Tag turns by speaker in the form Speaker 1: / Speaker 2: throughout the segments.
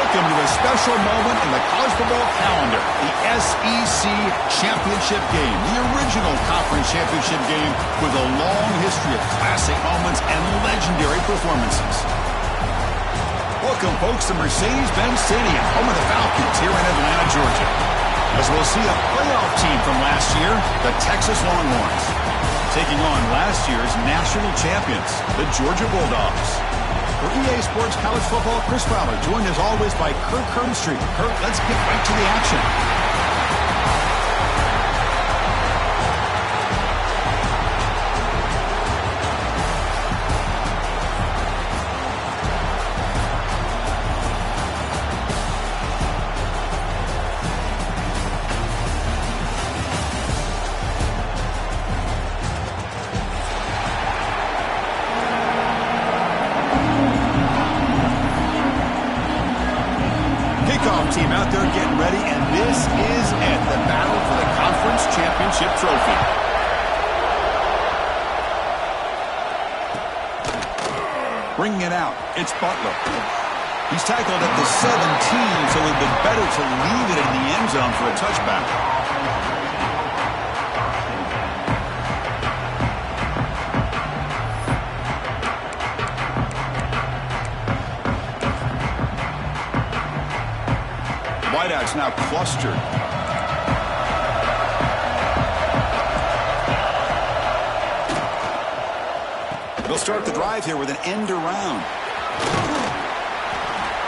Speaker 1: Welcome to a special moment in the college football calendar, the SEC Championship Game, the original conference championship game with a long history of classic moments and legendary performances. Welcome, folks, to Mercedes-Benz Stadium, home of the Falcons here in Atlanta, Georgia. As we'll see a playoff team from last year, the Texas Longhorns, taking on last year's national champions, the Georgia Bulldogs. For EA Sports College Football, Chris Fowler, joined as always by Kirk Herbstreit. Kirk, let's get right to the action. Team out there getting ready, and this is it, the battle for the conference championship trophy. Bringing it out, it's Butler. He's tackled at the 17, so it would be better to leave it in the end zone for a touchback. Wideout's now clustered. They'll start the drive here with an end around.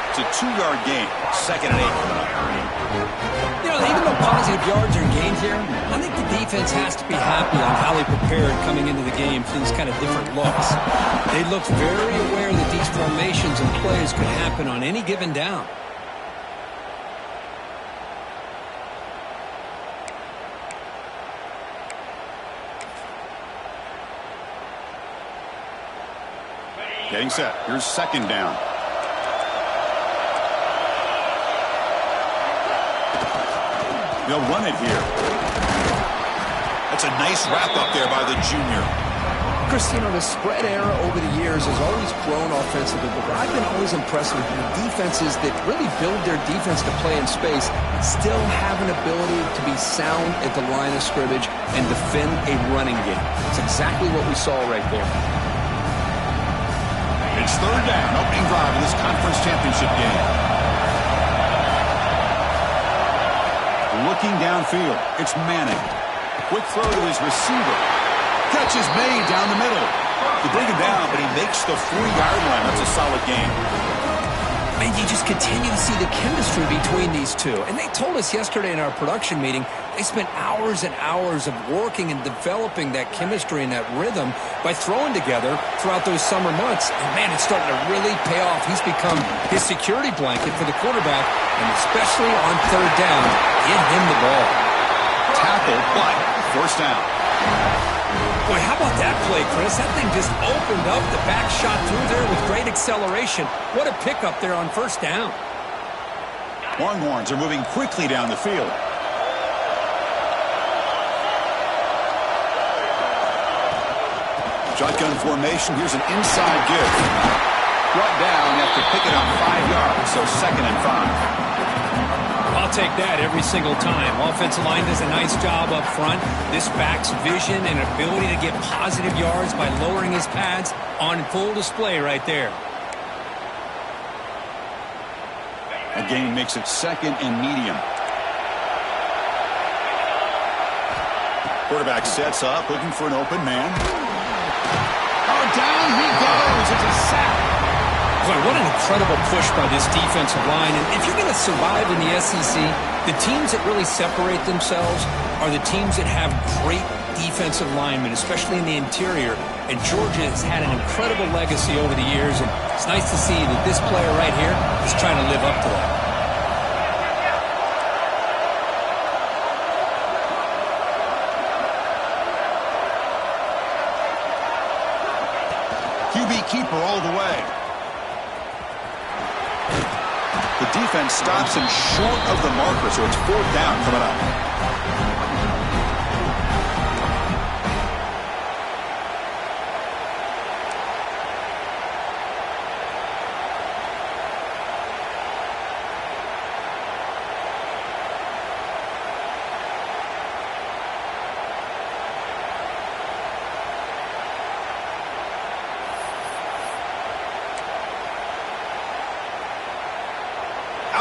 Speaker 1: It's a 2-yard gain, 2nd and 8.
Speaker 2: You know, even though positive yards are gained here, I think the defense has to be happy on how they prepared coming into the game for these kind of different looks. They looked very aware that these formations and plays could happen on any given down.
Speaker 1: Getting set. Here's 2nd down. They'll run it here. That's a nice wrap-up there by the junior.
Speaker 3: Chris, you know, the spread era over the years has always grown offensively, but I've been always impressed with the defenses that really build their defense to play in space, still have an ability to be sound at the line of scrimmage and defend a running game. It's exactly what we saw right there.
Speaker 1: It's 3rd down, opening drive of this conference championship game. Looking downfield, it's Manning. Quick throw to his receiver. Catch is made down the middle. They bring him down, but he makes the 40-yard line. That's a solid game.
Speaker 2: Man, you just continue to see the chemistry between these two. And they told us yesterday in our production meeting, they spent hours and hours of working and developing that chemistry and that rhythm by throwing together throughout those summer months. And, man, it's starting to really pay off. He's become his security blanket for the quarterback, and especially on 3rd down, get him the ball.
Speaker 1: Tackle, but 1st down.
Speaker 2: Boy, how about that play, Chris? That thing just opened up. The back shot through there with great acceleration. What a pickup there on 1st down.
Speaker 1: Longhorns are moving quickly down the field. Shotgun formation. Here's an inside give. Brought down after picking up 5 yards, so 2nd and 5.
Speaker 2: I'll take that every single time. Offensive line does a nice job up front. This back's vision and ability to get positive yards by lowering his pads on full display right there.
Speaker 1: A gain makes it 2nd and medium. Quarterback sets up, looking for an open man. Oh, down he goes. It's a sack.
Speaker 2: Boy, what an incredible push by this defensive line. And if you're going to survive in the SEC, the teams that really separate themselves are the teams that have great defensive linemen, especially in the interior. And Georgia has had an incredible legacy over the years, and it's nice to see that this player right here is trying to live up to that.
Speaker 1: QB keeper all the way. The defense stops him short of the marker, so it's 4th down coming up.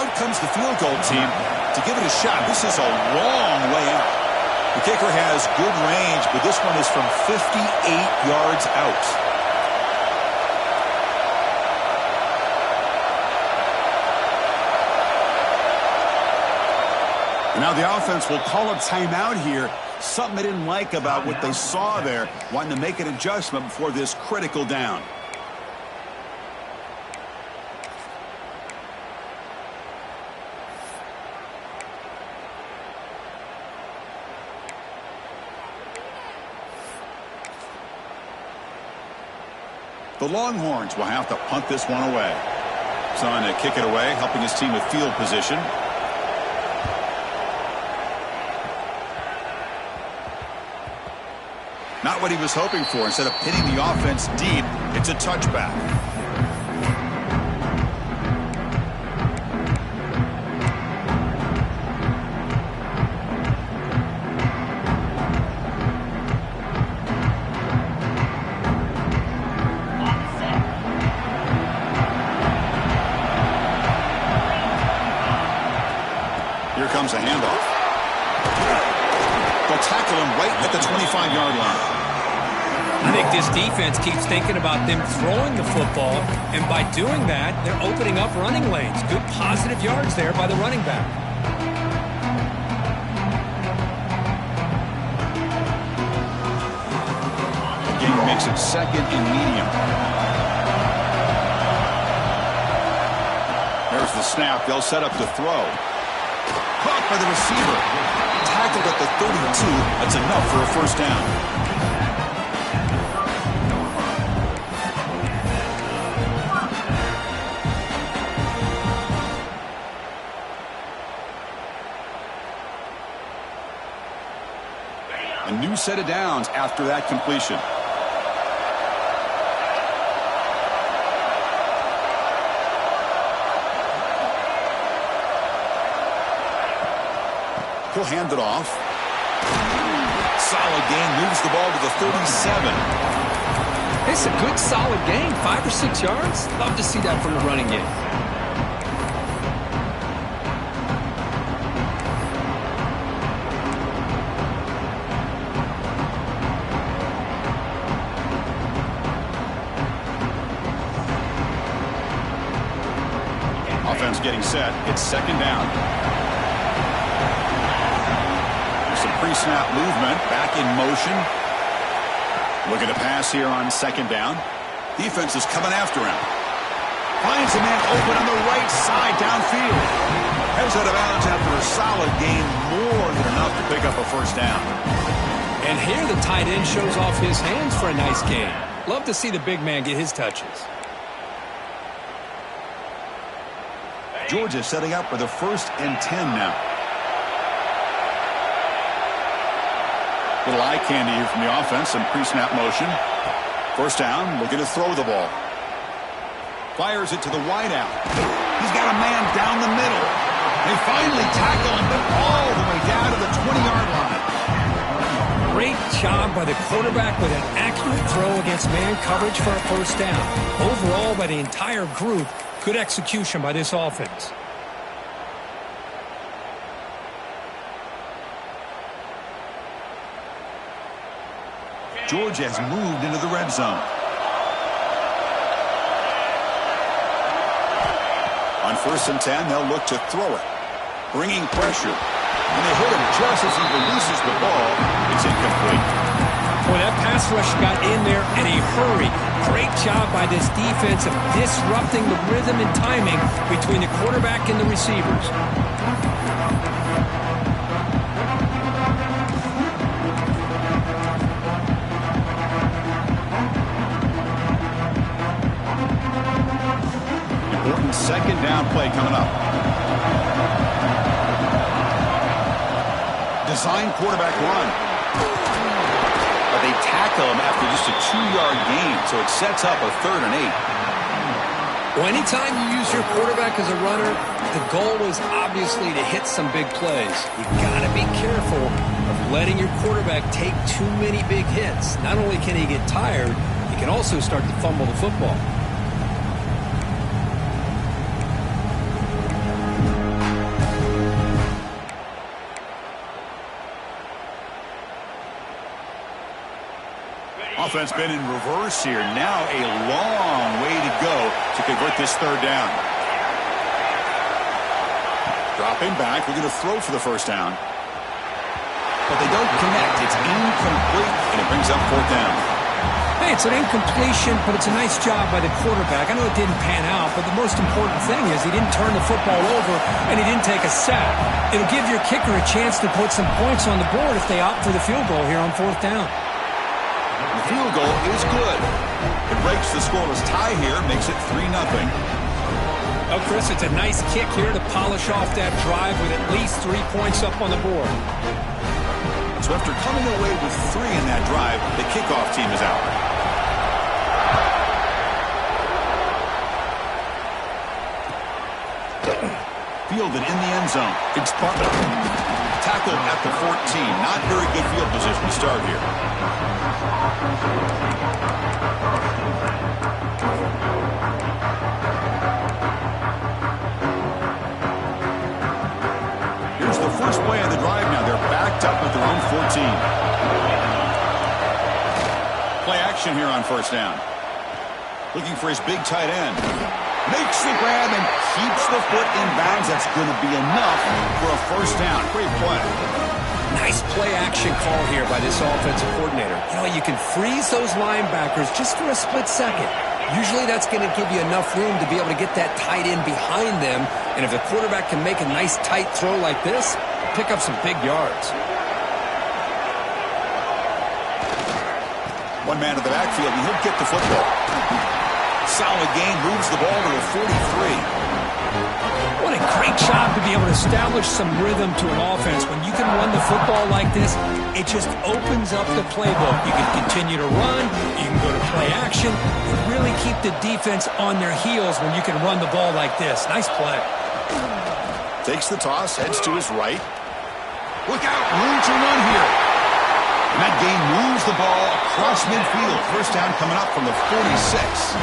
Speaker 1: out comes the field goal team to give it a shot. This is a long way out. The kicker has good range, but this one is from 58 yards out. And now the offense will call a timeout here. Something they didn't like about what they saw there, wanting to make an adjustment before this critical down. The Longhorns will have to punt this one away. Son to kick it away, helping his team with field position. Not what he was hoping for. Instead of pinning the offense deep, it's a touchback. Here comes a handoff. They'll tackle him right at the 25-yard line.
Speaker 2: I think this defense keeps thinking about them throwing the football, and by doing that, they're opening up running lanes. Good positive yards there by the running back.
Speaker 1: Game makes it second and medium. There's the snap. They'll set up the throw. Caught by the receiver. Tackled at the 32. That's enough for a first down. A new set of downs after that completion. He'll hand it off. Solid gain, moves the ball to the 37.
Speaker 2: It's a good, solid gain, 5 or 6 yards. Love to see that from the running game.
Speaker 1: Offense getting set. It's second down. Some pre-snap movement, back in motion. Looking to pass here on second down. Defense is coming after him. Finds a man open on the right side downfield. Heads out of bounds after a solid gain, more than enough to pick up a first down.
Speaker 2: And here the tight end shows off his hands for a nice gain. Love to see the big man get his touches.
Speaker 1: Georgia setting up for the 1st and 10 now. Little eye candy here from the offense, some pre-snap motion. First down, looking to throw the ball. Fires it to the wideout. He's got a man down the middle. They finally tackle him all the way down to the 20-yard line.
Speaker 2: Great job by the quarterback with an accurate throw against man coverage for a first down. Overall, by the entire group, good execution by this offense.
Speaker 1: Georgia has moved into the red zone. On 1st and 10, they'll look to throw it. Bringing pressure. And they hit him just as he releases the ball. It's incomplete.
Speaker 2: Boy, that pass rush got in there in a hurry. Great job by this defense of disrupting the rhythm and timing between the quarterback and the receivers.
Speaker 1: Important second down play coming up. Design quarterback run. But they tackle him after just a 2-yard gain, so it sets up a 3rd and 8.
Speaker 2: Well, anytime you use your quarterback as a runner, the goal is obviously to hit some big plays. You got to be careful of letting your quarterback take too many big hits. Not only can he get tired, he can also start to fumble the football.
Speaker 1: offense been in reverse here. Now a long way to go to convert this third down. Dropping back. We're going to throw for the first down. But they don't connect. It's incomplete, and it brings up fourth down.
Speaker 2: Hey, it's an incompletion, but it's a nice job by the quarterback. I know it didn't pan out, but the most important thing is he didn't turn the football over and he didn't take a sack. It'll give your kicker a chance to put some points on the board if they opt for the field goal here on fourth down.
Speaker 1: The field goal is good. It breaks the scoreless tie here, makes it 3-0.
Speaker 2: Oh, Chris, it's a nice kick here to polish off that drive with at least 3 points up on the board.
Speaker 1: So after coming away with 3 in that drive, the kickoff team is out. Fielded in the end zone. It's Butler. Tackled at the 14. Not very good field position to start here. Here's the first play of the drive now. They're backed up at their own 14. Play action here on first down. Looking for his big tight end. Makes the grab and keeps the foot in bounds. That's going to be enough for a first down. Great play.
Speaker 2: Nice play action call here by this offensive coordinator. You know, you can freeze those linebackers just for a split second. Usually that's going to give you enough room to be able to get that tight end behind them. And if the quarterback can make a nice tight throw like this, pick up some big yards.
Speaker 1: One man to the backfield, and he'll get the football. Solid gain, moves the ball to the 43.
Speaker 2: What a great job to be able to establish some rhythm to an offense. When you can run the football like this, it just opens up the playbook. You can continue to run, you can go to play action, and really keep the defense on their heels when you can run the ball like this. Nice play.
Speaker 1: Takes the toss, heads to his right. Look out, room to run here. And that gain moves the ball across midfield. First down coming up from the 46.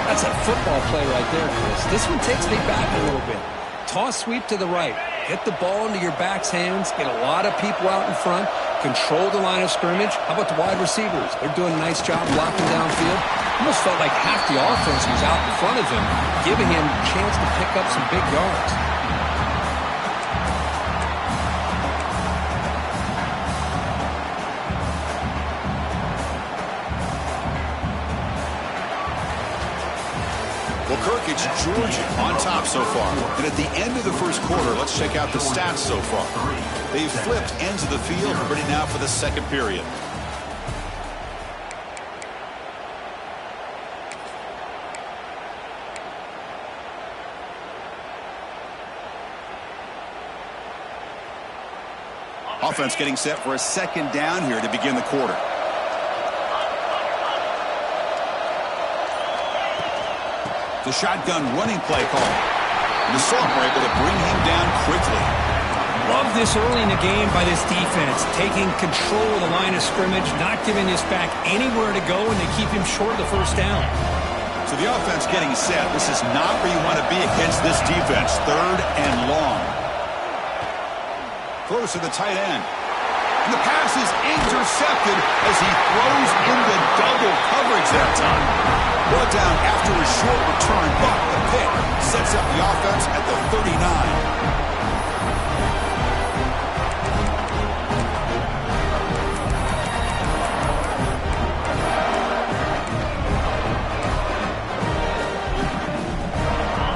Speaker 2: That's a football play right there, Chris. This one takes me back a little bit. Toss sweep to the right. Get the ball into your back's hands. Get a lot of people out in front. Control the line of scrimmage. How about the wide receivers? They're doing a nice job blocking downfield. Almost felt like half the offense was out in front of him, giving him a chance to pick up some big yards.
Speaker 1: Well, Kirk, it's Georgia on top so far. And at the end of the first quarter, let's check out the stats so far. They've flipped ends of the field, ready now for the second period. Offense getting set for a second down here to begin the quarter. The shotgun running play call. The Sooners were able to bring him down quickly.
Speaker 2: Love this early in the game by this defense, taking control of the line of scrimmage, not giving this back anywhere to go, and they keep him short of the first down.
Speaker 1: So the offense getting set. This is not where you want to be against this defense. Third and long. Throws to the tight end. And the pass is intercepted as he throws into double coverage that time. Brought down after a short return, but the pick sets up the offense at the 39.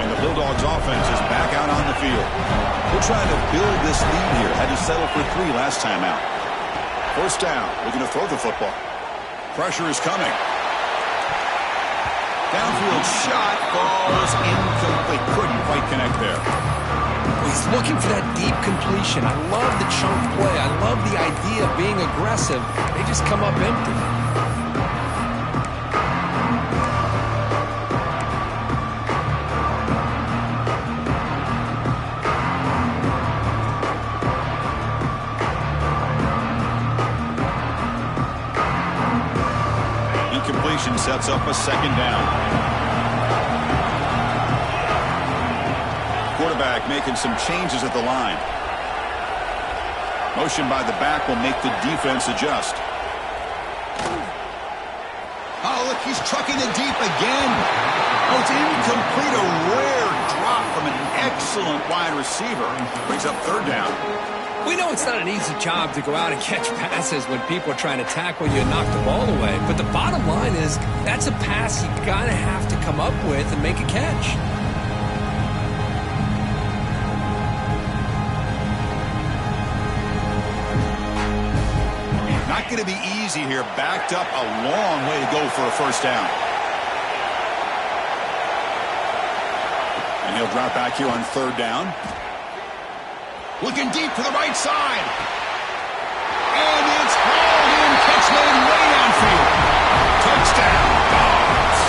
Speaker 1: And the Bulldogs offense is back out on the field. They're trying to build this lead here. Had to settle for 3 last time out. First down. We're going to throw the football. Pressure is coming. Downfield shot falls incomplete. Couldn't quite connect there.
Speaker 2: He's looking for that deep completion. I love the chunk play. I love the idea of being aggressive. They just come up empty.
Speaker 1: Incompletion sets up a second down. Quarterback making some changes at the line. Motion by the back will make the defense adjust. He's trucking it deep again. Oh, it's incomplete. A rare drop from an excellent wide receiver. Brings up third down.
Speaker 2: We know it's not an easy job to go out and catch passes when people are trying to tackle you and knock the ball away. But the bottom line is that's a pass you got to have to come up with and make a catch.
Speaker 1: Not going to be easy here. Backed up a long way to go for a first down. And he'll drop back here on third down. Looking deep to the right side. And it's hauled in. Catch made way downfield. Touchdown, Dogs.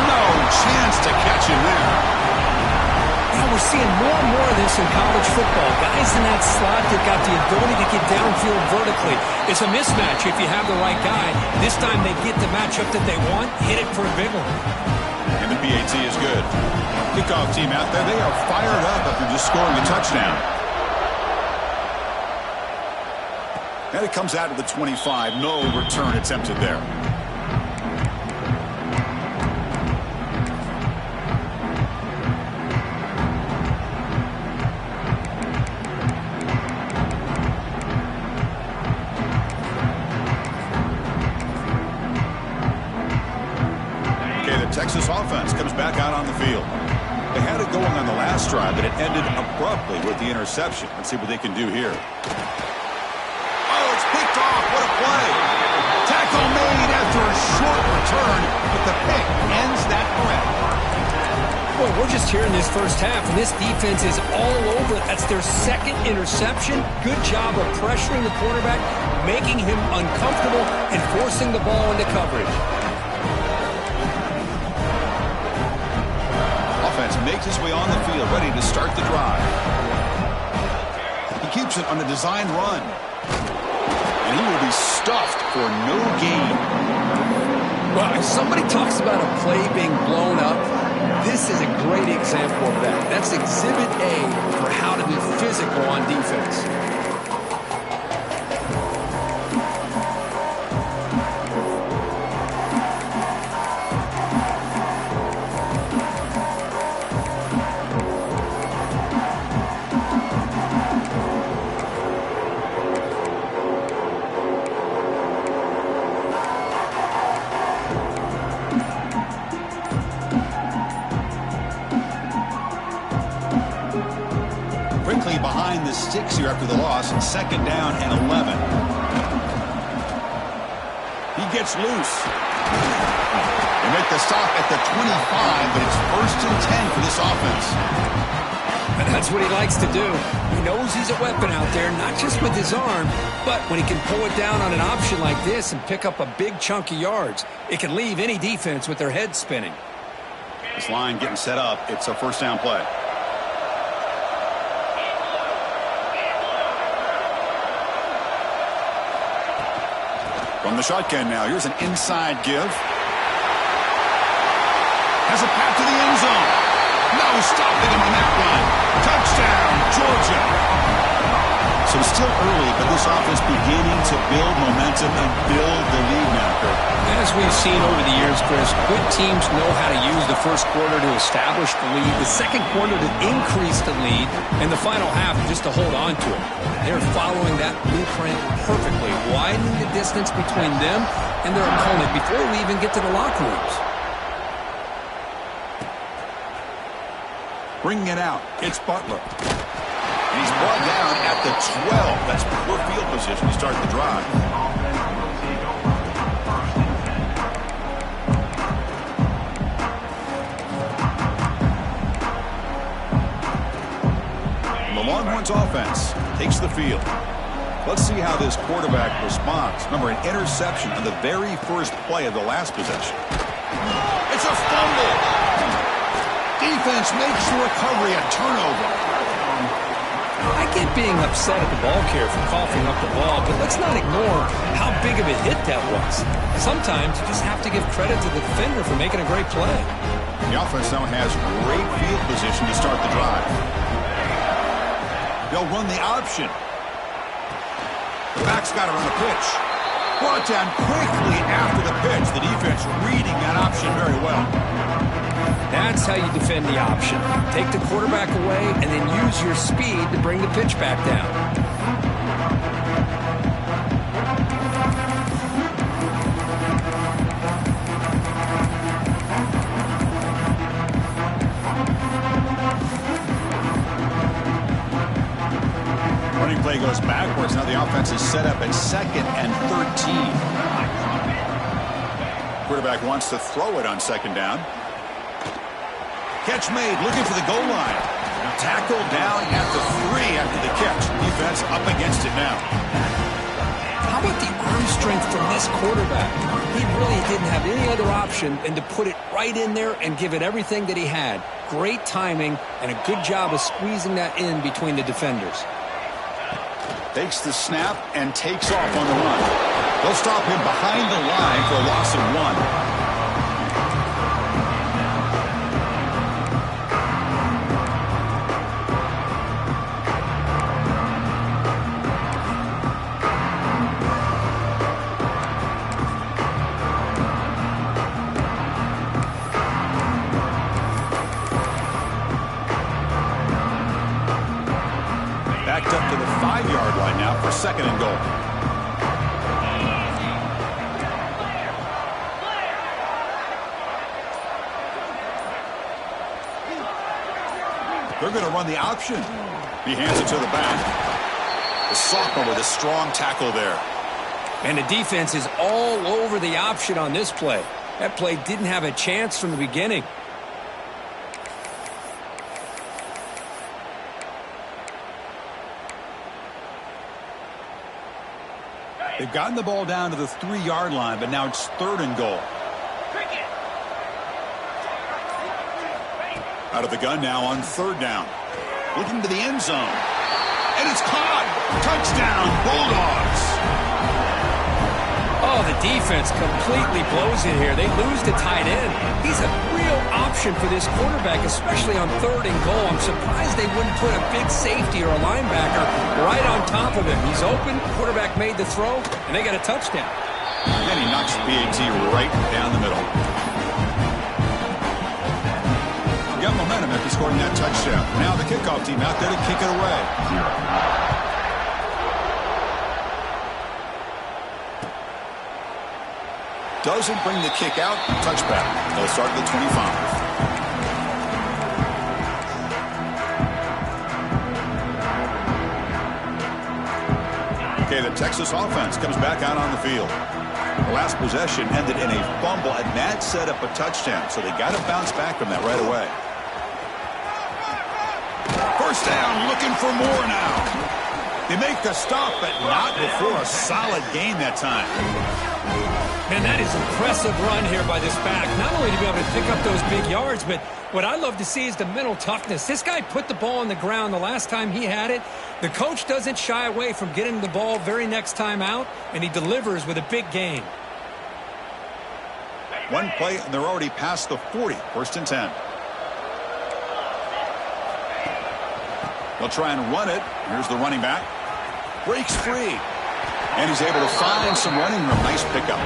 Speaker 1: No chance to catch him there.
Speaker 2: Yeah, we're seeing more and more of this in college football. Guys in that slot that got the ability to get downfield vertically. It's a mismatch if you have the right guy. This time they get the matchup that they want, hit it for a big one.
Speaker 1: And the PAT is good. Kickoff team out there, they are fired up after just scoring a touchdown. And it comes out of the 25. No return attempted there. Texas offense comes back out on the field. They had it going on the last drive, but it ended abruptly with the interception. Let's see what they can do here. Oh, it's picked off. What a play. Tackle made after a short return, but the pick ends that threat.
Speaker 2: Well, we're just here in this first half, and this defense is all over. That's their second interception. Good job of pressuring the quarterback, making him uncomfortable, and forcing the ball into coverage.
Speaker 1: Makes his way on the field, ready to start the drive. He keeps it on a designed run. And he will be stuffed for no gain.
Speaker 2: Well, if somebody talks about a play being blown up, this is a great example of that. That's Exhibit A for how to be physical on defense.
Speaker 1: Behind the sticks here after the loss, and second down and 11. He gets loose. They make the stop at the 25, but it's 1st and 10 for this offense.
Speaker 2: And that's what he likes to do. He knows he's a weapon out there, not just with his arm, but when he can pull it down on an option like this and pick up a big chunk of yards, it can leave any defense with their head spinning.
Speaker 1: This line getting set up. It's a first down play. From the shotgun now, here's an inside give. Has a path to the end zone. No stopping him on that one. Touchdown, Georgia. So still early, but this offense beginning to build momentum and build the lead now, Kirk.
Speaker 2: As we've seen over the years, Chris, good teams know how to use the first quarter to establish the lead, the second quarter to increase the lead, and the final half just to hold on to it. They're following that blueprint perfectly, widening the distance between them and their opponent before we even get to the locker rooms.
Speaker 1: Bringing it out, it's Butler. And he's brought down at the 12. That's poor field position to start the drive. And the Longhorns offense takes the field. Let's see how this quarterback responds. Remember, an interception on the very first play of the last possession. It's a fumble. Defense makes the recovery a turnover.
Speaker 2: I get being upset at the ball carrier for coughing up the ball, but let's not ignore how big of a hit that was. Sometimes you just have to give credit to the defender for making a great play.
Speaker 1: The offense now has great field position to start the drive. They'll run the option. The back's got it on the pitch. Brought down quickly after the pitch. The defense reading that option very well.
Speaker 2: That's how you defend the option. Take the quarterback away and then use your speed to bring the pitch back down.
Speaker 1: Running play goes backwards. Now the offense is set up at 2nd and 13. Quarterback wants to throw it on 2nd down. Catch made, looking for the goal line. Tackle down at the 3 after the catch. Defense up against it now.
Speaker 2: How about the arm strength from this quarterback? He really didn't have any other option than to put it right in there and give it everything that he had. Great timing and a good job of squeezing that in between the defenders.
Speaker 1: Takes the snap and takes off on the run. They'll stop him behind the line for a loss of 1. Backed up to the 5-yard line now for 2nd and goal. They're going to run the option. He hands it to the back. The sophomore with a strong tackle there.
Speaker 2: And the defense is all over the option on this play. That play didn't have a chance from the beginning.
Speaker 1: They've gotten the ball down to the 3-yard line, but now it's 3rd and goal. Out of the gun now on 3rd down. Looking to the end zone. And it's caught. Touchdown, Bulldogs.
Speaker 2: Oh, the defense completely blows it here. They lose the tight end. He's a real option for this quarterback, especially on 3rd and goal. I'm surprised they wouldn't put a big safety or a linebacker right on top of him. He's open, quarterback made the throw, and they got a touchdown.
Speaker 1: And he knocks BAT right down the middle. Got momentum after scoring that touchdown. Now the kickoff team out there to kick it away. Doesn't bring the kick out. Touchback. They'll start at the 25. Okay, the Texas offense comes back out on the field. The last possession ended in a fumble, and that set up a touchdown, so they got to bounce back from that right away. First down, looking for more now. They make the stop, but not before a solid gain that time.
Speaker 2: Man, that is an impressive run here by this back. Not only to be able to pick up those big yards, but what I love to see is the mental toughness. This guy put the ball on the ground the last time he had it. The coach doesn't shy away from getting the ball very next time out, and he delivers with a big gain.
Speaker 1: One play, and they're already past the 40. 1st and 10. They'll try and run it. Here's the running back. Breaks free. And he's able to find some running room. Nice pickup.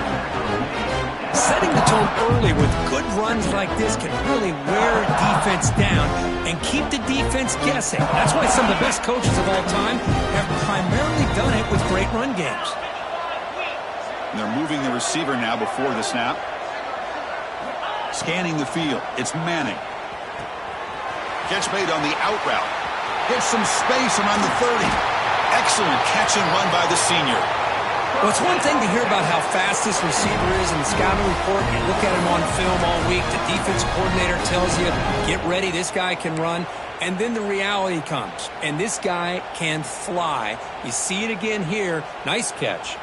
Speaker 2: Setting the tone early with good runs like this can really wear a defense down and keep the defense guessing. That's why some of the best coaches of all time have primarily done it with great run games.
Speaker 1: And they're moving the receiver now before the snap. Scanning the field. It's Manning. Catch made on the out route. Gets some space around the 30. Excellent catch and run by the senior.
Speaker 2: Well, it's one thing to hear about how fast this receiver is in the scouting report. You look at him on film all week. The defense coordinator tells you, get ready, this guy can run. And then the reality comes, and this guy can fly. You see it again here. Nice catch.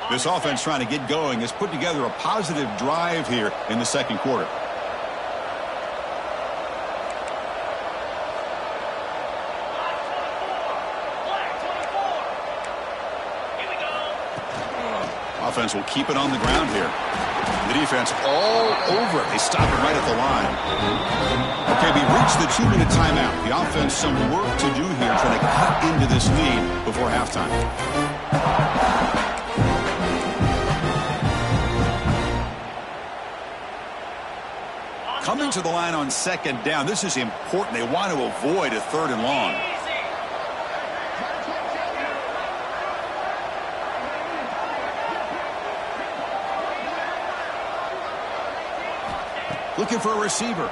Speaker 1: This offense trying to get going has put together a positive drive here in the 2nd quarter. Offense will keep it on the ground here. The defense all over it. They stop it right at the line. Okay, we reached the 2-minute timeout. The offense some work to do here trying to cut into this lead before halftime. Coming to the line on second down, this is important. They want to avoid a 3rd and long. Looking for a receiver.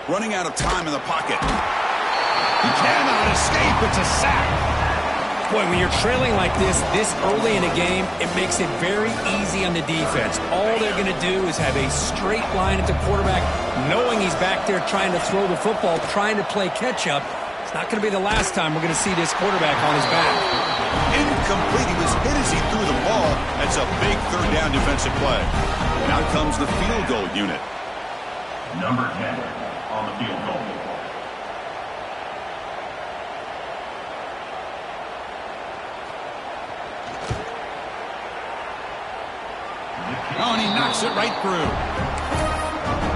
Speaker 1: Running out of time in the pocket. He cannot escape. It's a sack.
Speaker 2: Boy, when you're trailing like this early in a game, it makes it very easy on the defense. All they're going to do is have a straight line at the quarterback, knowing he's back there trying to throw the football, trying to play catch-up. It's not going to be the last time we're going to see this quarterback on his back.
Speaker 1: Incomplete. He was hit as he threw the ball. That's a big 3rd down defensive play. And out comes the field goal unit.
Speaker 4: Number 10 on the field goal.
Speaker 1: Oh, and he knocks it right through.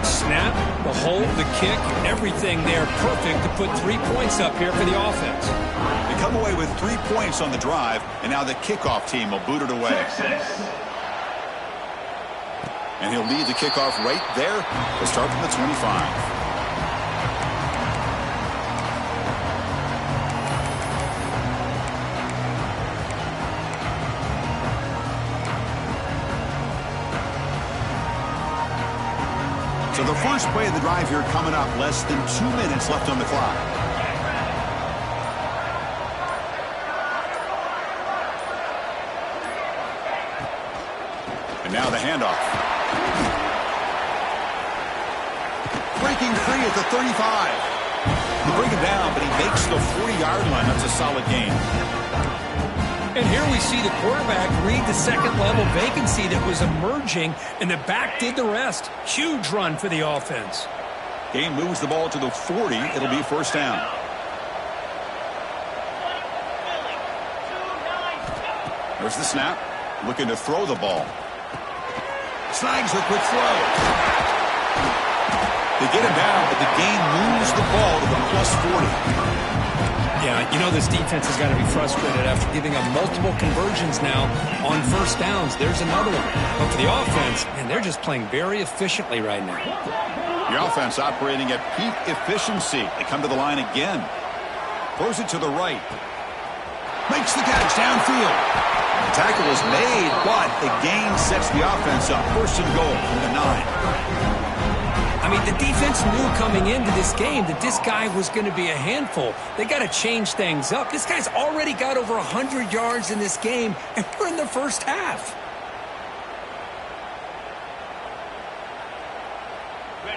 Speaker 2: Snap, the hold, the kick, everything there perfect to put 3 points up here for the offense.
Speaker 1: They come away with 3 points on the drive, and now the kickoff team will boot it away. And he'll lead the kickoff right there. We'll start from the 25. So the first play of the drive here coming up. Less than 2 minutes left on the clock. And now the handoff. Breaking free at the 35. They bring him down, but he makes the 40-yard line. That's a solid gain.
Speaker 2: And here we see the quarterback read the second-level vacancy that was emerging, and the back did the rest. Huge run for the offense.
Speaker 1: Game moves the ball to the 40. It'll be first down. There's the snap. Looking to throw the ball. Snags a quick throw. They get him down, but the game moves the ball to the plus 40.
Speaker 2: Yeah, you know this defense has got to be frustrated after giving up multiple conversions now on first downs. There's another one. But for the offense, man, they're just playing very efficiently right now.
Speaker 1: The offense operating at peak efficiency. They come to the line again. Throws it to the right. Makes the catch downfield. The tackle is made, but the gain sets the offense up. First and goal from the 9.
Speaker 2: I mean, the defense knew coming into this game that this guy was going to be a handful. They got to change things up. This guy's already got over 100 yards in this game, and we're in the first half.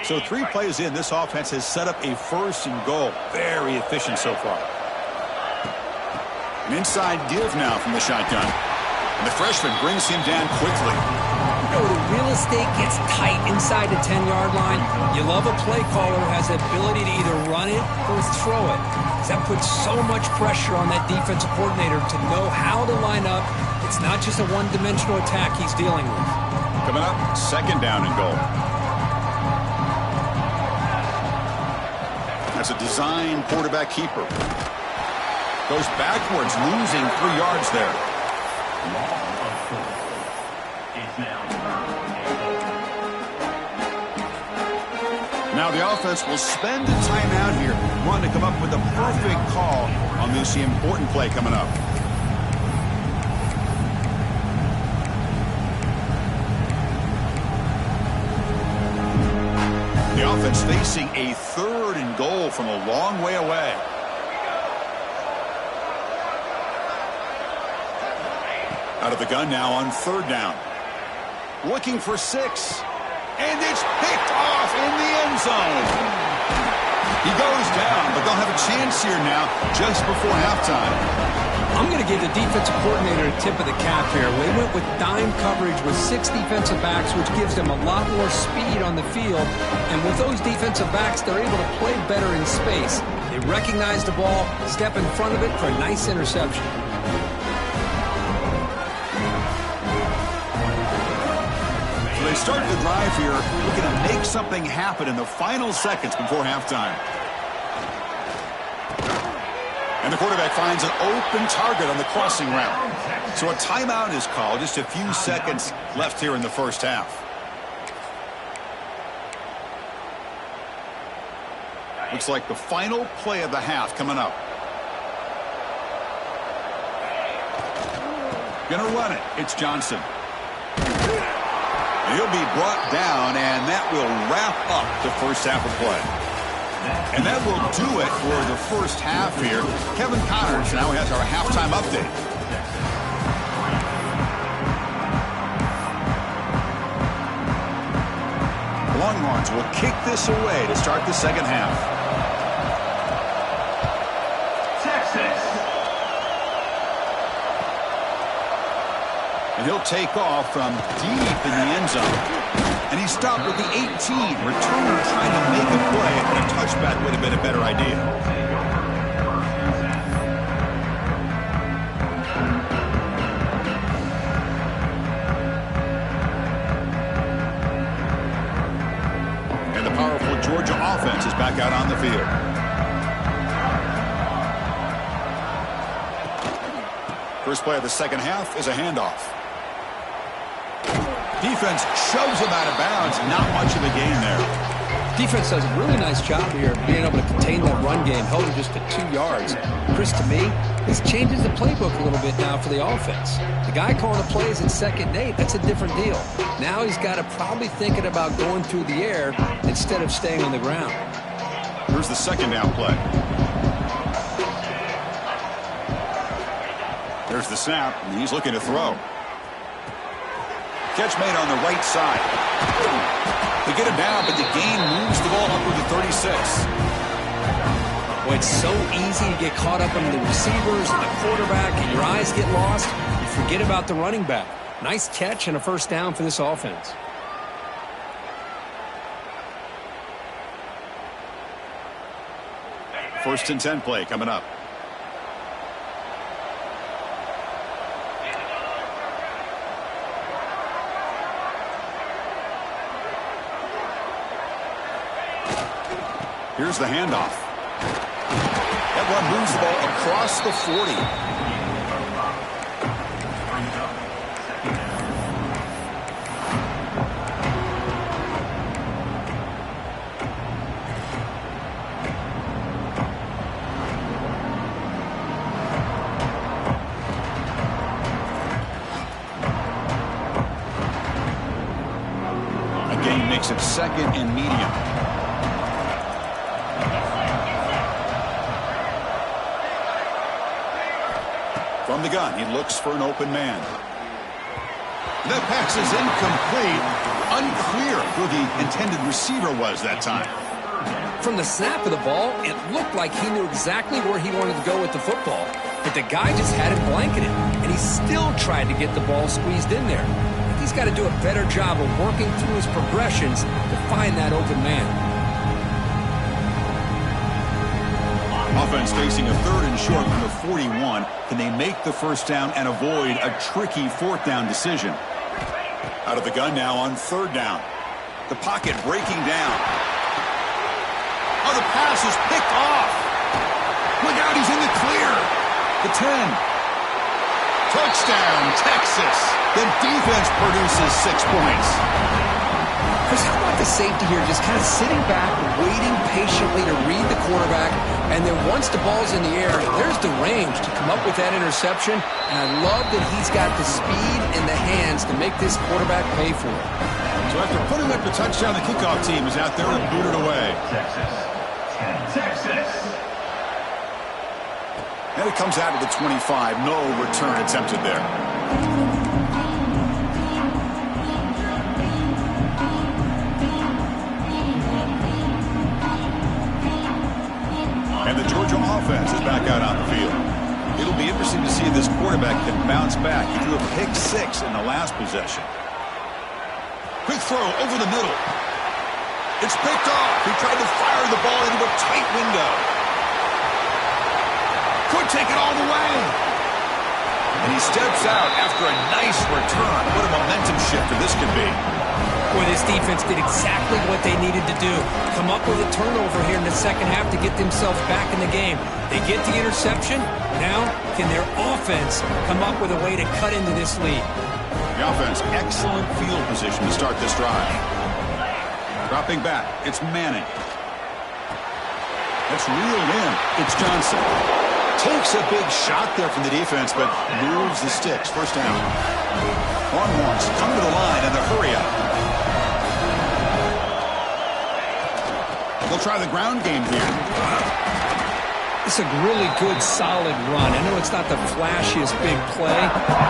Speaker 1: So 3 plays in, this offense has set up a first and goal. Very efficient so far. An inside give now from the shotgun. And the freshman brings him down quickly.
Speaker 2: You know, the real estate gets tight inside the 10-yard line. You love a play caller who has the ability to either run it or throw it. That puts so much pressure on that defensive coordinator to know how to line up. It's not just a one-dimensional attack he's dealing with.
Speaker 1: Coming up, second down and goal. That's a design quarterback keeper. Goes backwards, losing 3 yards there. Now the offense will spend a timeout here, wanting to come up with the perfect call on this important play coming up. The offense facing a 3rd and goal from a long way away. Out of the gun now on 3rd down. Looking for 6. And it's picked off in the end zone. He goes down, but they'll have a chance here now just before halftime.
Speaker 2: I'm going to give the defensive coordinator a tip of the cap here. They went with dime coverage with 6 defensive backs, which gives them a lot more speed on the field. And with those defensive backs, they're able to play better in space. They recognize the ball, step in front of it for a nice interception.
Speaker 1: They start the drive here, looking to make something happen in the final seconds before halftime. And the quarterback finds an open target on the crossing route. So a timeout is called. Just a few seconds left here in the first half. Looks like the final play of the half coming up. Gonna run it. It's Johnson. He'll be brought down, and that will wrap up the first half of play. And that will do it for the first half here. Kevin Connors now has our halftime update. Longhorns will kick this away to start the second half.
Speaker 4: Texas.
Speaker 1: And he'll take off from deep in the end zone. And he stopped with the 18. Returner trying to make a play, and a touchback would have been a better idea. And the powerful Georgia offense is back out on the field. First play of the second half is a handoff. Defense shoves him out of bounds. Not much of a gain there.
Speaker 2: Defense does a really nice job here of being able to contain that run game, held him just to 2 yards. Chris, to me, this changes the playbook a little bit now for the offense. The guy calling the plays at 2nd and 8, that's a different deal. Now he's got to probably thinking about going through the air instead of staying on the ground.
Speaker 1: Here's the second down play. There's the snap, and he's looking to throw. Catch made on the right side. They get him down, but the gain moves the ball up with the 36.
Speaker 2: Well, it's so easy to get caught up in the receivers and the quarterback, and your eyes get lost. You forget about the running back. Nice catch and a first down for this offense.
Speaker 1: First and 10 play coming up. Here's the handoff. That one moves the ball across the 40. A gain makes it 2nd and medium. From the gun, he looks for an open man. That pass is incomplete. Unclear who the intended receiver was that time.
Speaker 2: From the snap of the ball, it looked like he knew exactly where he wanted to go with the football. But the guy just had it blanketed, and he still tried to get the ball squeezed in there. He's got to do a better job of working through his progressions to find that open man.
Speaker 1: Offense facing a 3rd and short from the 41. Can they make the first down and avoid a tricky 4th down decision? Out of the gun now on 3rd down. The pocket breaking down. Oh, the pass is picked off. Look out, he's in the clear. The 10. Touchdown, Texas. The defense produces 6 points.
Speaker 2: Chris, how about the safety here just kind of sitting back, waiting patiently to read the quarterback, and then once the ball's in the air, there's the range to come up with that interception, and I love that he's got the speed and the hands to make this quarterback pay for it.
Speaker 1: So after putting up the touchdown, the kickoff team is out there and booted away.
Speaker 4: Texas. Texas.
Speaker 1: And it comes out of the 25. No return attempted there. And the Georgia offense is back out on the field. It'll be interesting to see if this quarterback can bounce back. He threw a pick 6 in the last possession. Quick throw over the middle. It's picked off. He tried to fire the ball into a tight window. Could take it all the way. And he steps out after a nice return. What a momentum shifter this could be.
Speaker 2: Boy, this defense did exactly what they needed to do. Come up with a turnover here in the second half to get themselves back in the game. They get the interception. Now, can their offense come up with a way to cut into this lead?
Speaker 1: The offense, excellent field position to start this drive. Dropping back, it's Manning. That's reeled in. It's Johnson. Takes a big shot there from the defense, but moves the sticks. First down. Longhorns come to the line and the hurry up. They'll try the ground game here.
Speaker 2: It's a really good, solid run. I know it's not the flashiest big play,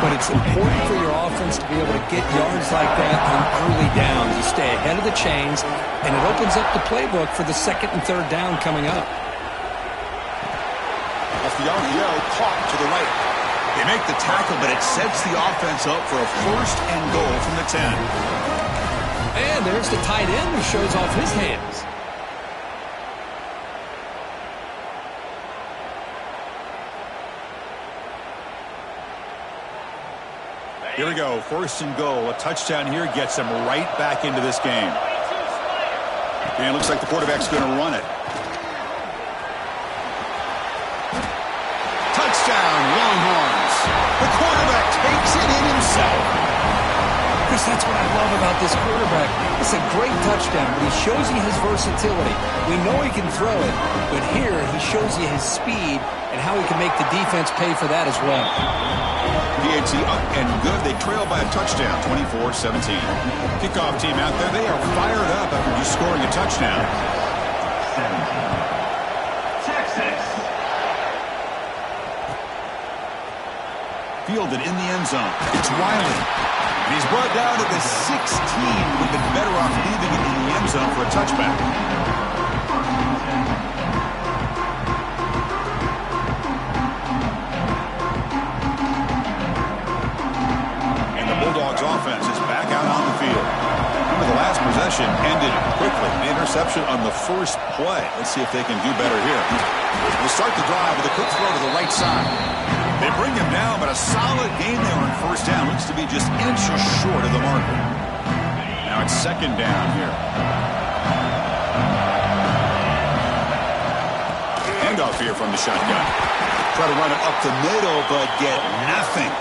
Speaker 2: but it's important for your offense to be able to get yards like that on early downs. You stay ahead of the chains, and it opens up the playbook for the second and third down coming up.
Speaker 1: Fialio caught to the right. They make the tackle, but it sets the offense up for a first and goal from the 10.
Speaker 2: And there's the tight end who shows off his hands.
Speaker 1: Here we go, first and goal. A touchdown here gets them right back into this game. And it looks like the quarterback's going to run it. Touchdown, Longhorns. The quarterback takes it in himself.
Speaker 2: Chris, that's what I love about this quarterback. It's a great touchdown, but he shows you his versatility. We know he can throw it, but here he shows you his speed and how he can make the defense pay for that as well.
Speaker 1: PAT up and good. They trail by a touchdown, 24-17. Kickoff team out there. They are fired up after just scoring a touchdown.
Speaker 4: Texas.
Speaker 1: Fielded in the end zone. It's Wiley. And he's brought down to the 16. Would have been better off leaving it in the end zone for a touchback. Offense is back out on the field. Remember, the last possession ended quickly. The interception on the first play. Let's see if they can do better here. We'll start the drive with a quick throw to the right side. They bring him down, but a solid game there on first down. Looks to be just inches short of the marker. Now it's second down here. Handoff here from the shotgun. Try to run it up the middle, but get nothing.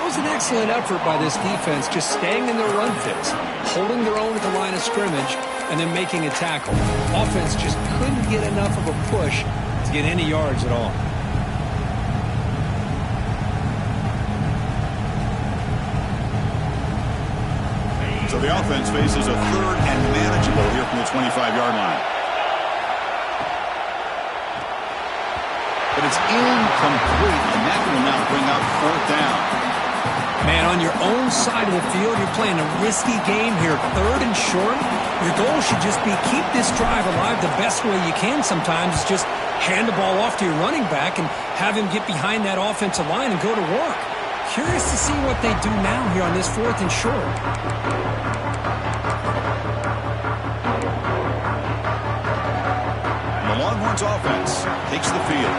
Speaker 2: It was an excellent effort by this defense, just staying in their run fits, holding their own at the line of scrimmage, and then making a tackle. Offense just couldn't get enough of a push to get any yards at all.
Speaker 1: So the offense faces a third and manageable here from the 25-yard line. But it's incomplete, and that will now bring up fourth down.
Speaker 2: Man, on your own side of the field, you're playing a risky game here. Third and short. Your goal should just be keep this drive alive the best way you can sometimes. Is just hand the ball off to your running back and have him get behind that offensive line and go to work. Curious to see what they do now here on this fourth and short.
Speaker 1: And the Longhorns offense takes the field.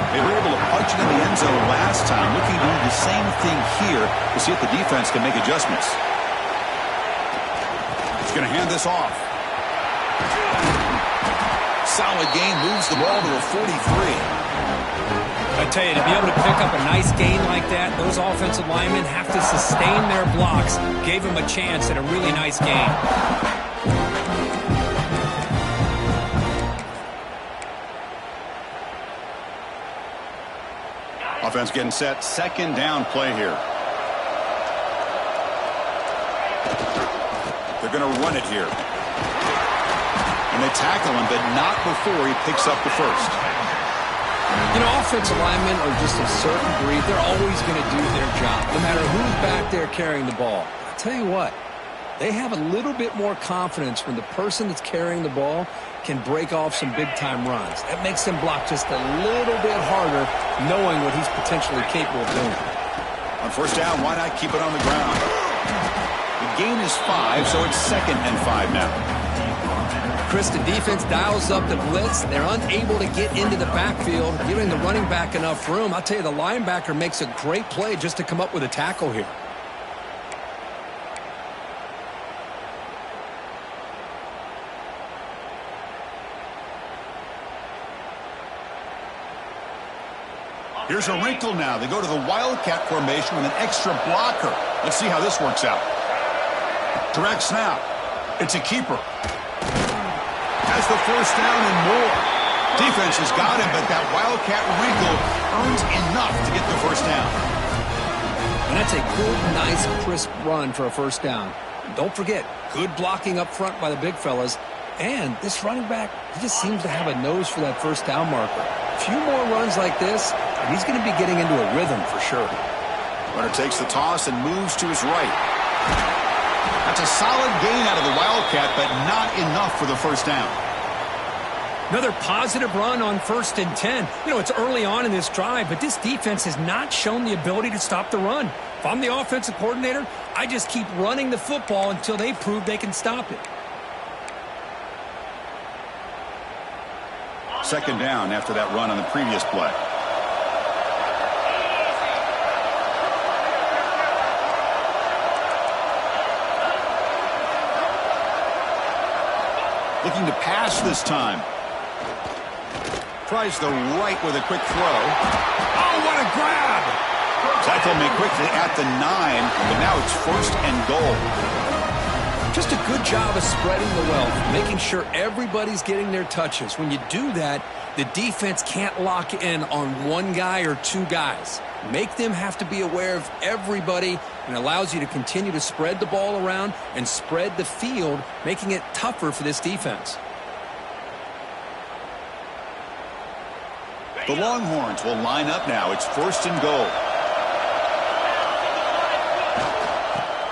Speaker 1: They were able to punch it in the end zone last time, looking to do the same thing here to see if the defense can make adjustments. He's going to hand this off. Solid gain, moves the ball to a 43.
Speaker 2: I tell you, to be able to pick up a nice gain like that, those offensive linemen have to sustain their blocks. Gave him a chance at a really nice gain.
Speaker 1: Offense getting set. Second down play here. They're going to run it here. And they tackle him, but not before he picks up the first.
Speaker 2: You know, offensive linemen are just a certain breed. They're always going to do their job, no matter who's back there carrying the ball. I'll tell you what, they have a little bit more confidence when the person that's carrying the ball can break off some big-time runs. That makes them block just a little bit harder, knowing what he's potentially capable of doing.
Speaker 1: On first down, why not keep it on the ground? The gain is 5, so it's 2nd and 5 now.
Speaker 2: Chris, the defense dials up the blitz. They're unable to get into the backfield, giving the running back enough room. I'll tell you, the linebacker makes a great play just to come up with a tackle here.
Speaker 1: Here's a wrinkle now. They go to the Wildcat formation with an extra blocker. Let's see how this works out. Direct snap. It's a keeper. has the first down and more. Defense has got him, but that Wildcat wrinkle earns enough to get the first down.
Speaker 2: And that's a good, nice, crisp run for a first down. Don't forget, good blocking up front by the big fellas. And this running back, he just seems to have a nose for that first down marker. A few more runs like this, and he's going to be getting into a rhythm for sure.
Speaker 1: Runner takes the toss and moves to his right. That's a solid gain out of the Wildcat, but not enough for the first down.
Speaker 5: Another positive run on 1st and 10. You know, it's early on in this drive, but this defense has not shown the ability to stop the run. If I'm the offensive coordinator, I just keep running the football until they prove they can stop it.
Speaker 1: Second down after that run on the previous play. Looking to pass this time. Tries the right with a quick throw. Oh, what a grab! Tackle made quickly at the 9, but now it's 1st and goal.
Speaker 2: Just a good job of spreading the wealth, making sure everybody's getting their touches. When you do that, the defense can't lock in on one guy or two guys. Make them have to be aware of everybody, and allows you to continue to spread the ball around and spread the field, making it tougher for this defense.
Speaker 1: The Longhorns will line up now. It's 1st and goal.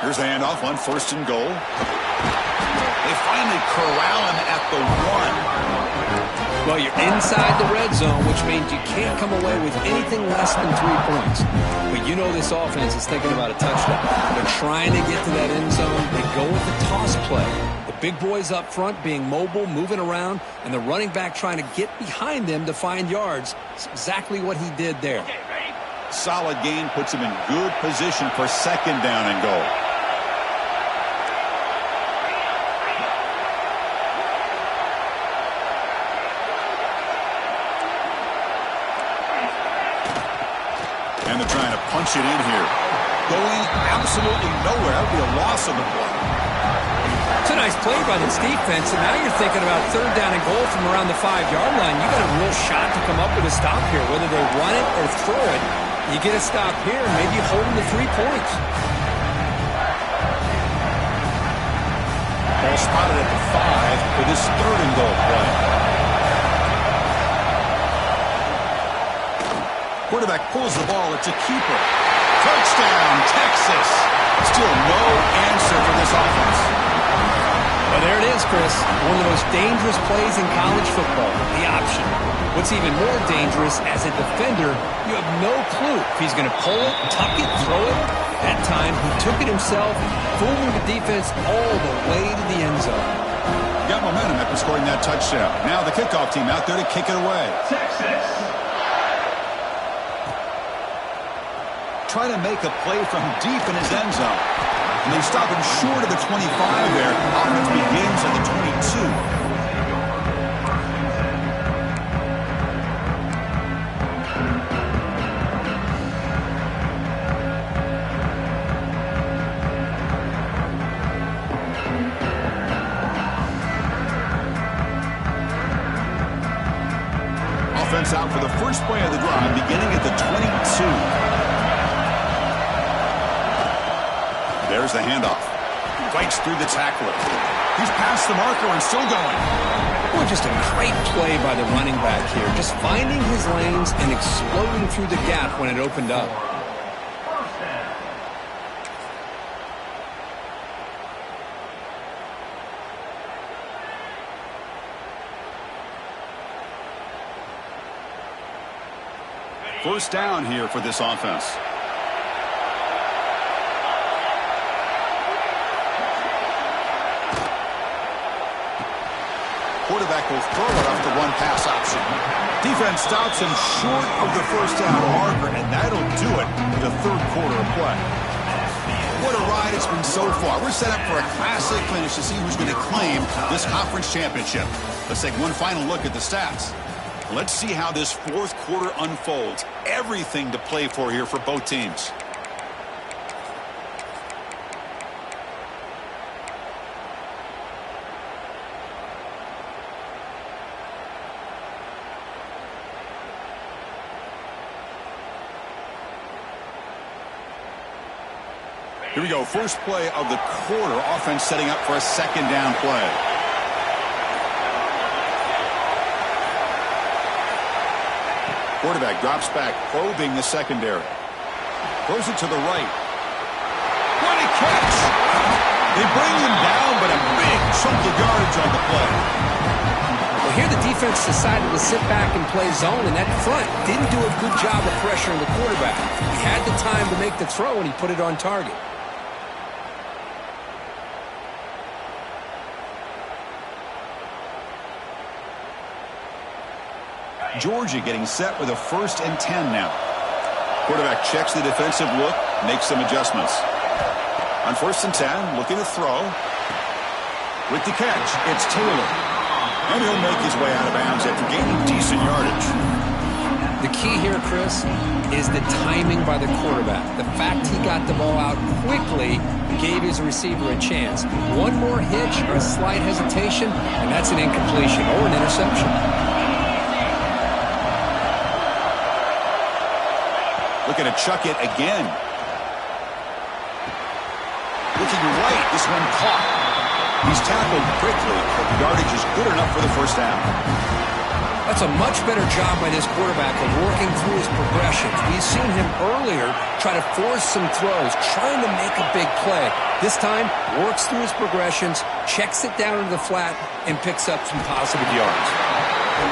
Speaker 1: Here's the handoff on 1st and goal. They finally corral him at the 1.
Speaker 2: Well, you're inside the red zone, which means you can't come away with anything less than 3 points. But you know this offense is thinking about a touchdown. They're trying to get to that end zone. They go with the toss play. The big boys up front being mobile, moving around, and the running back trying to get behind them to find yards. It's exactly what he did there.
Speaker 1: Solid gain puts him in good position for 2nd down and goal. And they're trying to punch it in here. Going absolutely nowhere. That would be a loss of the play.
Speaker 5: It's a nice play by this defense, and now you're thinking about 3rd down and goal from around the 5-yard line. You got a real shot to come up with a stop here, whether they run it or throw it. You get a stop here, and maybe hold them to 3 points.
Speaker 1: Ball spotted at the 5 for this 3rd and goal play. Quarterback pulls the ball. It's a keeper. Touchdown, Texas. Still no answer for this offense.
Speaker 2: Well, there it is, Chris. One of the most dangerous plays in college football, the option. What's even more dangerous, as a defender, you have no clue if he's going to pull it, tuck it, throw it. That time, he took it himself, fooling the defense all the way to the end zone.
Speaker 1: Got momentum after scoring that touchdown. Now the kickoff team out there to kick it away.
Speaker 4: Texas.
Speaker 1: Trying to make a play from deep in his end zone. And they stop him short of the 25 there. Offense begins at the 22. Offense out for the first play of the drive, beginning at the 22. There's the handoff. Fights through the tackler. He's past the marker and still going.
Speaker 2: Well, just a great play by the running back here. Just finding his lanes and exploding through the gap when it opened up.
Speaker 1: First down here for this offense. Quarterback will throw it off the one-pass option. Defense stops him short of the first down marker, and that'll do it for the 3rd quarter of play. What a ride it's been so far. We're set up for a classic finish to see who's going to claim this conference championship. Let's take one final look at the stats. Let's see how this 4th quarter unfolds. Everything to play for here for both teams. Here we go. First play of the quarter. Offense setting up for a second down play. Quarterback drops back, probing the secondary. Throws it to the right. What a catch! They bring him down, but a big chunk of yardage on the play.
Speaker 2: Well, here the defense decided to sit back and play zone, and that front didn't do a good job of pressuring the quarterback. He had the time to make the throw, and he put it on target.
Speaker 1: Georgia getting set with a 1st and 10 now. Quarterback checks the defensive look, makes some adjustments. On 1st and 10, looking to throw. With the catch, it's Taylor. And he'll make his way out of bounds after gaining decent yardage.
Speaker 2: The key here, Chris, is the timing by the quarterback. The fact he got the ball out quickly gave his receiver a chance. One more hitch or a slight hesitation, and that's an incompletion or an interception.
Speaker 1: Looking to chuck it again. Looking right, this one caught. He's tackled quickly, but the yardage is good enough for the first down.
Speaker 2: That's a much better job by this quarterback of working through his progressions. We've seen him earlier try to force some throws, trying to make a big play. This time, works through his progressions, checks it down into the flat, and picks up some positive yards.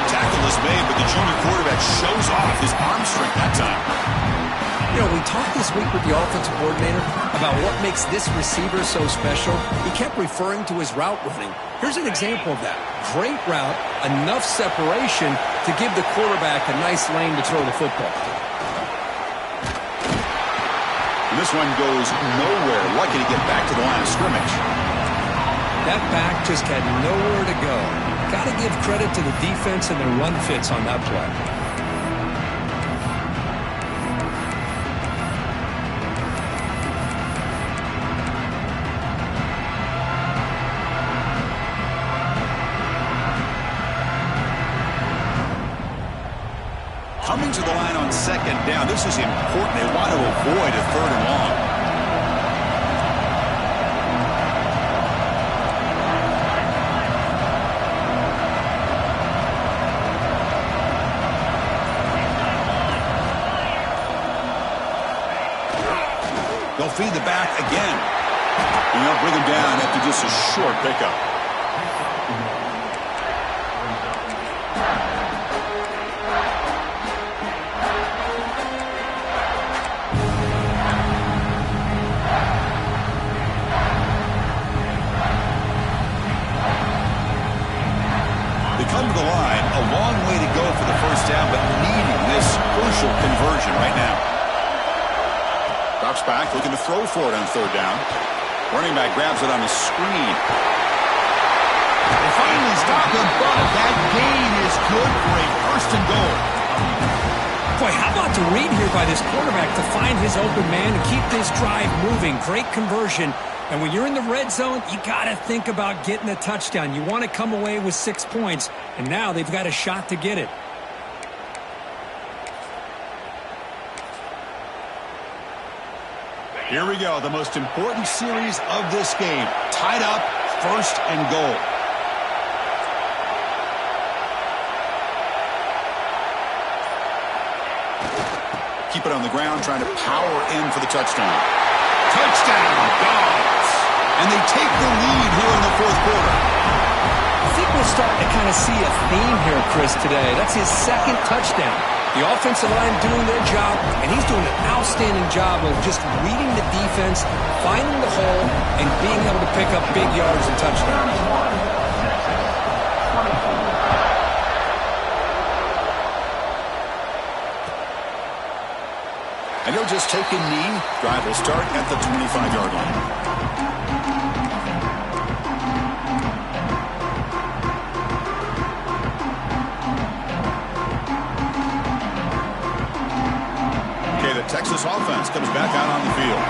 Speaker 1: Tackle is made, but the junior quarterback shows off his arm strength that time.
Speaker 2: You know, we talked this week with the offensive coordinator about what makes this receiver so special. He kept referring to his route running. Here's an example of that. Great route, enough separation to give the quarterback a nice lane to throw the football.
Speaker 1: And this one goes nowhere. Lucky to get back to the line of scrimmage.
Speaker 2: That back just had nowhere to go. Got to give credit to the defense and their run fits on that play.
Speaker 1: Coming to the line on 2nd down. This is important. They want to avoid a 3rd and long. They'll feed the back again. And they'll bring him down after just a short pickup. Come to the line, a long way to go for the first down, but needing this crucial conversion right now. Drops back, looking to throw for it on 3rd down. Running back grabs it on the screen. They finally stop him, but that gain is good for a 1st and goal.
Speaker 5: Boy, how about the read here by this quarterback to find his open man and keep this drive moving. Great conversion. And when you're in the red zone, you got to think about getting a touchdown. You want to come away with 6 points, and now they've got a shot to get it.
Speaker 1: Here we go, the most important series of this game. Tied up, 1st and goal. Keep it on the ground, trying to power in for the touchdown. Touchdown, Dogs! And they take the lead here in the 4th quarter.
Speaker 2: I think we're starting to kind of see a theme here, Chris, today. That's his 2nd touchdown. The offensive line doing their job, and he's doing an outstanding job of just reading the defense, finding the hole, and being able to pick up big yards and touchdowns.
Speaker 1: And he'll just take a knee. Drive will start at the 25-yard line. Okay, the Texas offense comes back out on the field.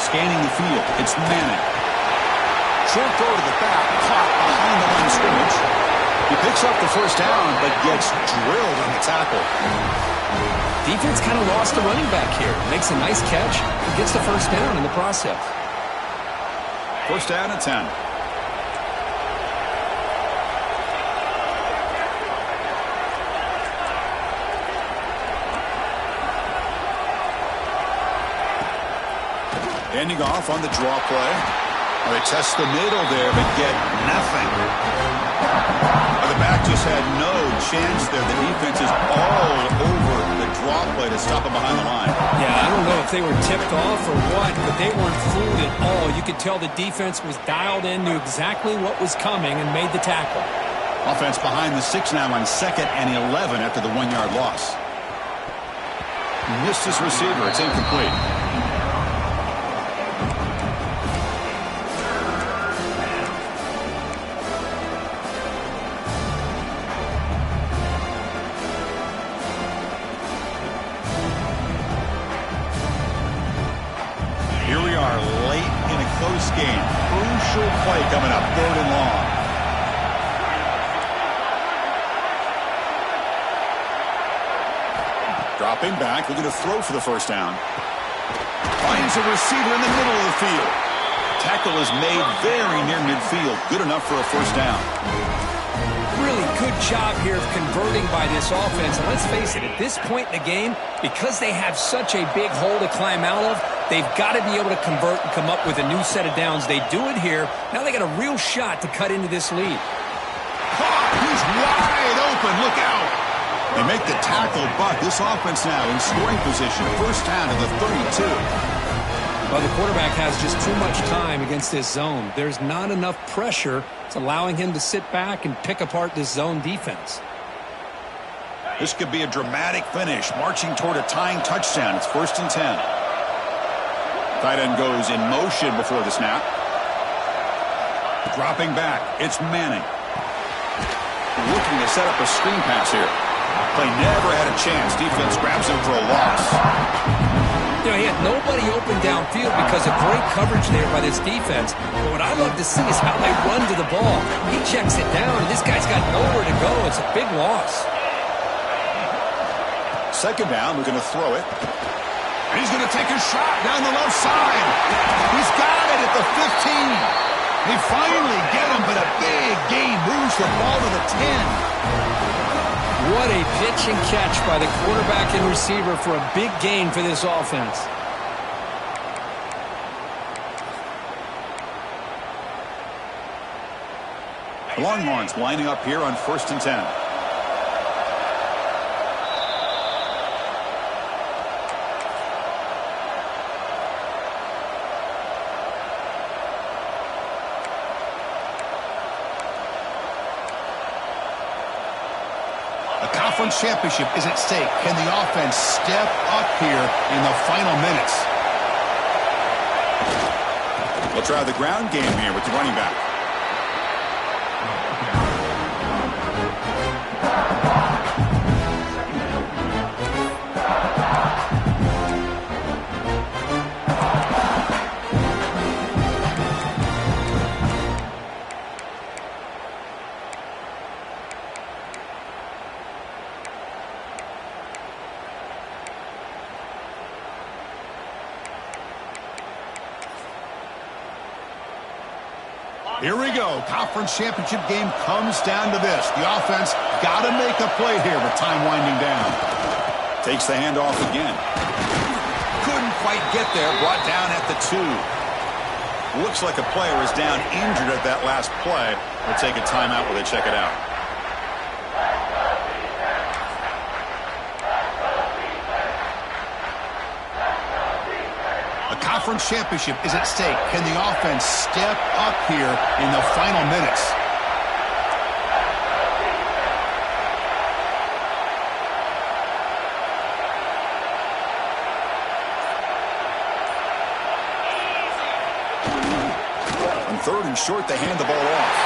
Speaker 1: Scanning the field, it's Manning. Short throw to the back, caught behind the line of scrimmage. He picks up the first down, but gets drilled on the tackle.
Speaker 2: Defense kind of lost the running back here. Makes a nice catch and gets the first down in the process.
Speaker 1: First down and 10. Ending off on the draw play. They test the middle there, but get nothing. The back just had no chance there. The defense is all over the draw play to stop him behind the line.
Speaker 5: Yeah, I don't know if they were tipped off or what, but they weren't fooled at all. You could tell the defense was dialed in, knew exactly what was coming, and made the tackle.
Speaker 1: Offense behind the 6 now on 2nd and 11 after the 1-yard loss. Missed his receiver. It's incomplete. Game. Crucial play coming up. 3rd and long. Dropping back. Looking to throw for the first down. Finds a receiver in the middle of the field. Tackle is made very near midfield. Good enough for a first down.
Speaker 2: Really good job here of converting by this offense. And let's face it, at this point in the game, because they have such a big hole to climb out of, they've got to be able to convert and come up with a new set of downs. They do it here. Now they got a real shot to cut into this lead.
Speaker 1: He's wide open. Look out. They make the tackle, but this offense now in scoring position. First down to the 32.
Speaker 5: Well, the quarterback has just too much time against this zone. There's not enough pressure. It's allowing him to sit back and pick apart this zone defense.
Speaker 1: This could be a dramatic finish, marching toward a tying touchdown. It's 1st and 10. Tight end goes in motion before the snap. Dropping back, it's Manning. Looking to set up a screen pass here. Play never had a chance. Defense grabs him for a loss.
Speaker 2: You know, he had nobody open downfield because of great coverage there by this defense. But what I love to see is how they run to the ball. He checks it down, and this guy's got nowhere to go. It's a big loss.
Speaker 1: 2nd down, we're going to throw it. And he's going to take a shot down the left side. He's got it at the 15. They finally get him, but a big gain moves the ball to the 10.
Speaker 2: What a pitch and catch by the quarterback and receiver for a big gain for this offense.
Speaker 1: The Longhorns lining up here on 1st and 10. Conference championship is at stake. Can the offense step up here in the final minutes? We'll try the ground game here with the running back. Here we go. Conference championship game comes down to this. The offense got to make a play here with time winding down. Takes the handoff again. Couldn't quite get there. Brought down at the 2. Looks like a player is down injured at that last play. We'll take a timeout while they check it out. Conference championship is at stake. Can the offense step up here in the final minutes? On 3rd and short, they hand the ball off.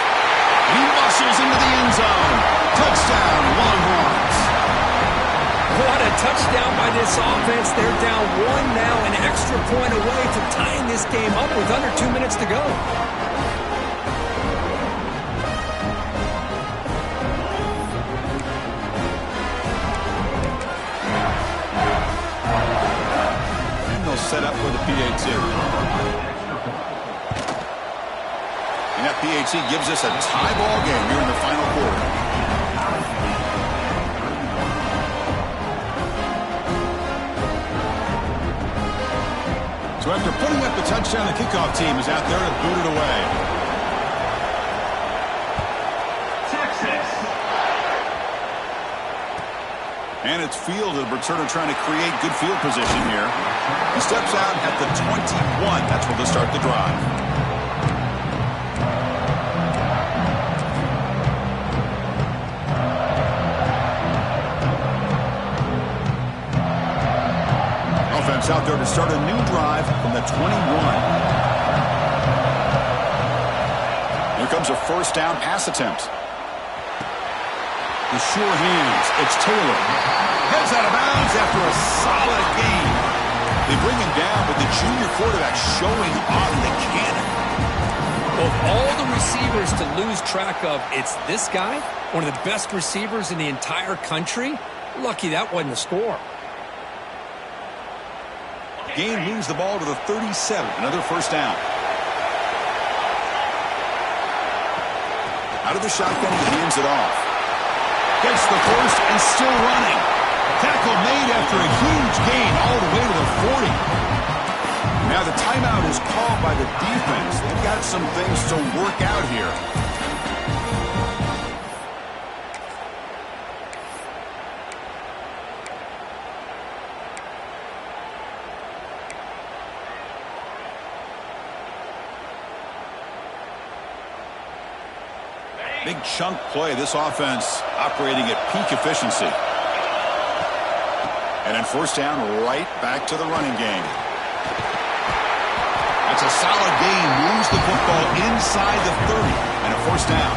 Speaker 1: He muscles into the end zone. Touchdown, Longhorns.
Speaker 2: What a touchdown by this offense. They're down 1 now, an extra point away from tying this game up with under 2 minutes to go.
Speaker 1: set up for the PAT. And that PAT gives us a tie ball game here in the final quarter. So after putting up the touchdown, the kickoff team is out there to boot it away.
Speaker 4: Texas.
Speaker 1: And it's fielded. Returner trying to create good field position here. He steps out at the 21. That's where they'll start the drive. Offense out there to start a new drive from the 21. Here comes a first down pass attempt. The sure hands. It's Taylor. Heads out of bounds after a solid gain. They bring him down, but the junior quarterback showing off the cannon.
Speaker 2: Of all the receivers to lose track of, it's this guy, one of the best receivers in the entire country. Lucky that wasn't a score.
Speaker 1: Gain moves the ball to the 37. Another first down. Out of the shotgun, he hands it off. Gets the first and still running. Tackle made after a huge gain all the way to the 40. Now the timeout is called by the defense. They've got some things to work out here. Big chunk play. This offense operating at peak efficiency. And then first down, right back to the running game. That's a solid gain. Moves the football inside the 30. And a first down.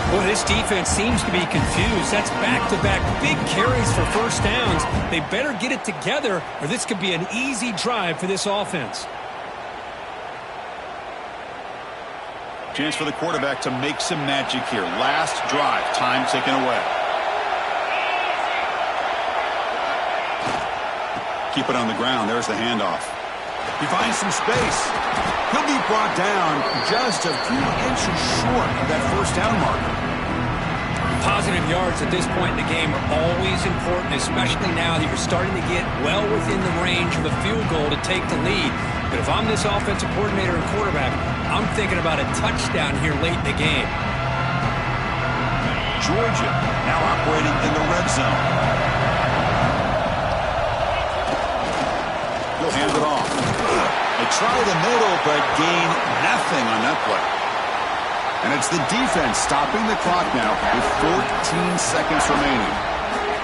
Speaker 5: Boy, this defense seems to be confused. That's back-to-back big carries for first downs. They better get it together, or this could be an easy drive for this offense.
Speaker 1: Chance for the quarterback to make some magic here. Last drive, time taken away. Keep it on the ground. There's the handoff. He finds some space. He'll be brought down just a few inches short of that first down marker.
Speaker 2: Positive yards at this point in the game are always important, especially now that you're starting to get well within the range of a field goal to take the lead. But if I'm this offensive coordinator and quarterback, I'm thinking about a touchdown here late in the game.
Speaker 1: Georgia now operating in the red zone. He'll hand it off. They try the middle, but gain nothing on that play. And it's the defense stopping the clock now with 14 seconds remaining.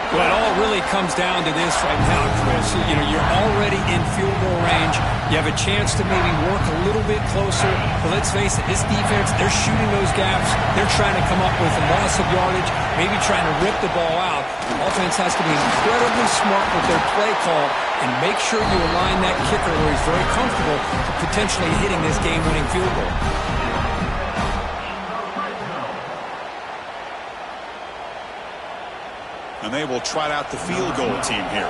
Speaker 5: Well, it all really comes down to this right now, Chris. You know, you're already in field goal range. You have a chance to maybe work a little bit closer. But let's face it, this defense, they're shooting those gaps. They're trying to come up with a loss of yardage, maybe trying to rip the ball out. The offense has to be incredibly smart with their play call and make sure you align that kicker where he's very comfortable to potentially hitting this game-winning field goal.
Speaker 1: And they will trot out the field goal team here.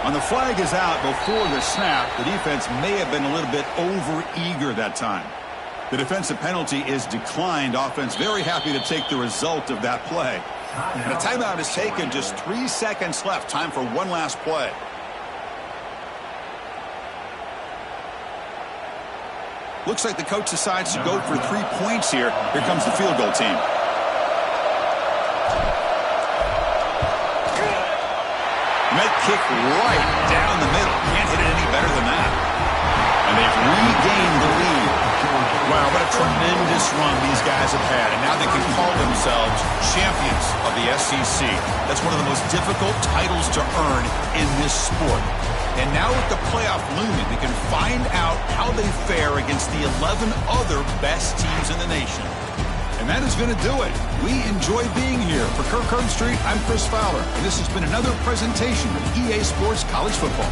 Speaker 1: When the flag is out before the snap, the defense may have been a little bit over-eager that time. The defensive penalty is declined. Offense very happy to take the result of that play. And a timeout is taken. Just 3 seconds left. Time for one last play. Looks like the coach decides to go for 3 points here. Here comes the field goal team. Met kick right down the middle. Can't hit it any better than that. And they've regained the lead. Wow, what a tremendous run these guys have had. And now they can call themselves champions of the SEC. That's one of the most difficult titles to earn in this sport. And now with the playoff looming, they can find out how they fare against the 11 other best teams in the nation. And that is going to do it. We enjoy being here. For Kirk Herbstreit, I'm Chris Fowler. And this has been another presentation of EA Sports College Football.